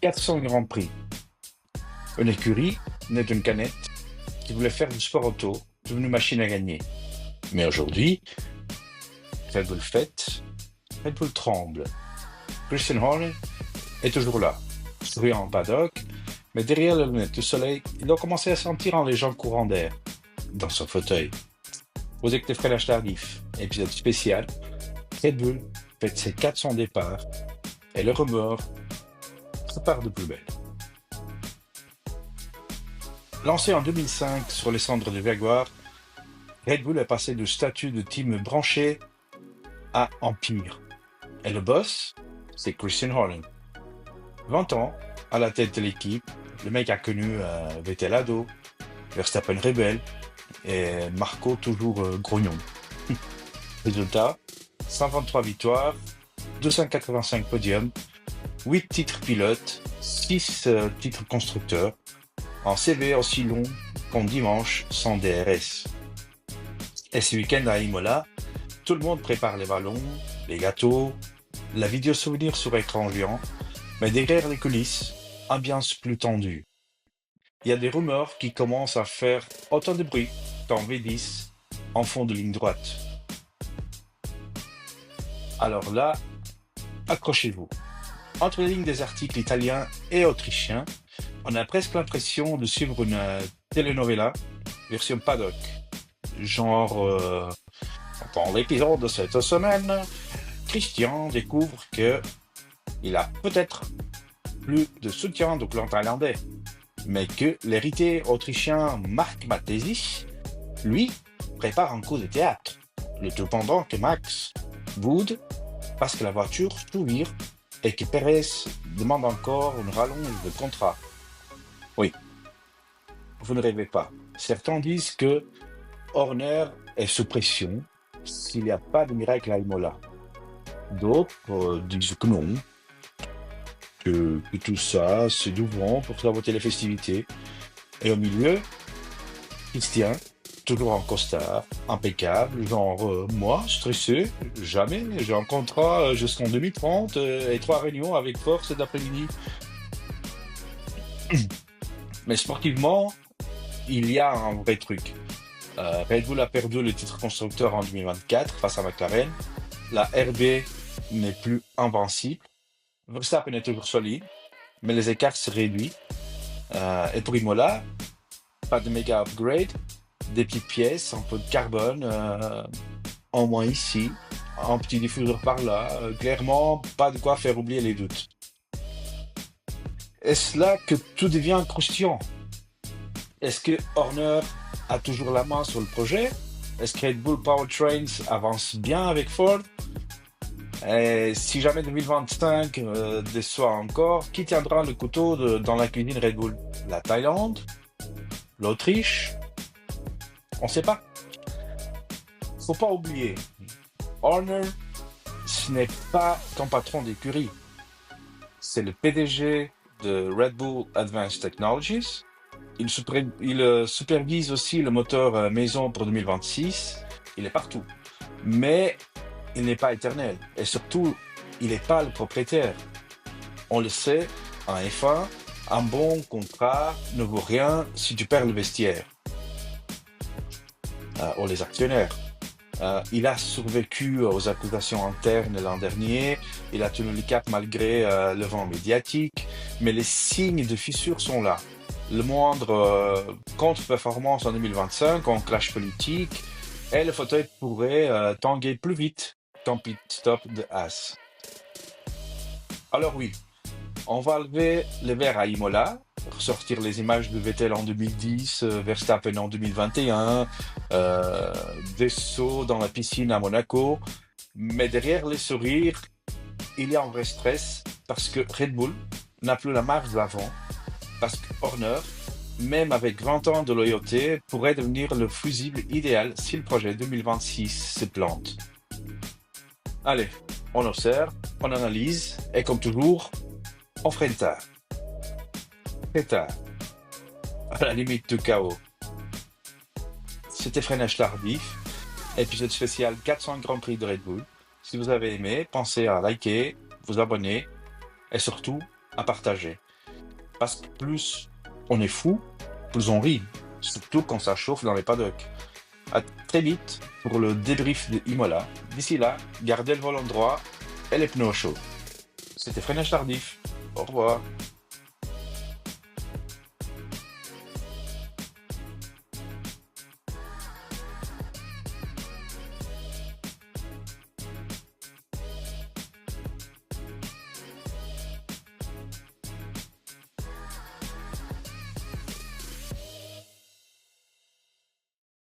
400 Grands Prix. Une écurie née d'une canette qui voulait faire du sport auto, devenue machine à gagner. Mais aujourd'hui, Red Bull fête, Red Bull tremble. Christian Horner est toujours là, souriant en paddock, mais derrière la lunette de soleil, il doit commencer à sentir un léger courant d'air dans son fauteuil. Vous écoutez Freinage tardif, épisode spécial. Red Bull fête ses 400 départs et le remords repart de plus belle. Lancé en 2005 sur les cendres de Jaguar, Red Bull est passé du statut de team branché à empire. Et le boss, c'est Christian Horner. 20 ans à la tête de l'équipe, le mec a connu Vettel ado, Verstappen rebelle et Marco toujours grognon. Résultat, 123 victoires, 285 podiums, 8 titres pilotes, 6 titres constructeurs, un CV aussi long qu'un dimanche sans DRS. Et ce week-end à Imola, tout le monde prépare les ballons, les gâteaux, la vidéo souvenir sur écran géant, mais derrière les coulisses, ambiance plus tendue. Il y a des rumeurs qui commencent à faire autant de bruit qu'en V10 en fond de ligne droite. Alors là, accrochez-vous. Entre les lignes des articles italiens et autrichiens, on a presque l'impression de suivre une telenovela version paddock. Genre, dans l'épisode de cette semaine, Christian découvre que il a peut-être plus de soutien du clan thaïlandais, mais que l'héritier autrichien Marc Matesi, lui, prépare un coup de théâtre. Le tout pendant que Max boude parce que la voiture vire et que Perez demande encore une rallonge de contrat. Oui, vous ne rêvez pas. Certains disent que Horner est sous pression s'il n'y a pas de miracle à Imola. D'autres disent que non, que tout ça, c'est du vent pour saboter les festivités. Et au milieu, Christian, toujours en costard, impeccable, genre moi, stressé, jamais, j'ai un contrat jusqu'en 2030 et 3 réunions avec Ford cet après-midi. Mais sportivement, il y a un vrai truc. Red Bull a perdu le titre constructeur en 2024 face à McLaren. La RB n'est plus invincible. Verstappen est toujours solide, mais les écarts se réduisent. Et pour Imola, pas de méga upgrade, des petites pièces, un peu de carbone, en moins ici, un petit diffuseur par là. Clairement, pas de quoi faire oublier les doutes. Est-ce là que tout devient croustillant? Est-ce que Horner a toujours la main sur le projet? Est-ce que Red Bull Powertrains avance bien avec Ford? Et si jamais 2025 déçoit encore, qui tiendra le couteau dans la cuisine Red Bull? La Thaïlande? L'Autriche? On ne sait pas. Faut pas oublier, Horner, ce n'est pas ton patron d'écurie. C'est le PDG de Red Bull Advanced Technologies. Il supervise aussi le moteur maison pour 2026. Il est partout. Mais il n'est pas éternel. Et surtout, il n'est pas le propriétaire. On le sait, en F1, un bon contrat ne vaut rien si tu perds le vestiaire. Ou les actionnaires. Il a survécu aux accusations internes l'an dernier. Il a tenu le cap malgré le vent médiatique. Mais les signes de fissure sont là. Le moindre contre-performance en 2025, en clash politique, et le fauteuil pourrait tanguer plus vite qu'en pit stop de Haas. Alors oui, on va lever le verre à Imola, ressortir les images de Vettel en 2010, Verstappen en 2021, des sauts dans la piscine à Monaco, mais derrière les sourires, il y a un vrai stress parce que Red Bull n'a plus la marge d'avant. Parce que Horner, même avec 20 ans de loyauté, pourrait devenir le fusible idéal si le projet 2026 se plante. Allez, on observe, on analyse, et comme toujours, on freine tard. Très tard, à la limite du chaos. C'était Freinage tardif, épisode spécial 400 Grand Prix de Red Bull. Si vous avez aimé, pensez à liker, vous abonner, et surtout, à partager. Parce que plus on est fou, plus on rit, surtout quand ça chauffe dans les paddocks. À très vite pour le débrief de Imola. D'ici là, gardez le volant droit et les pneus chauds. C'était Freinage Tardif. Au revoir.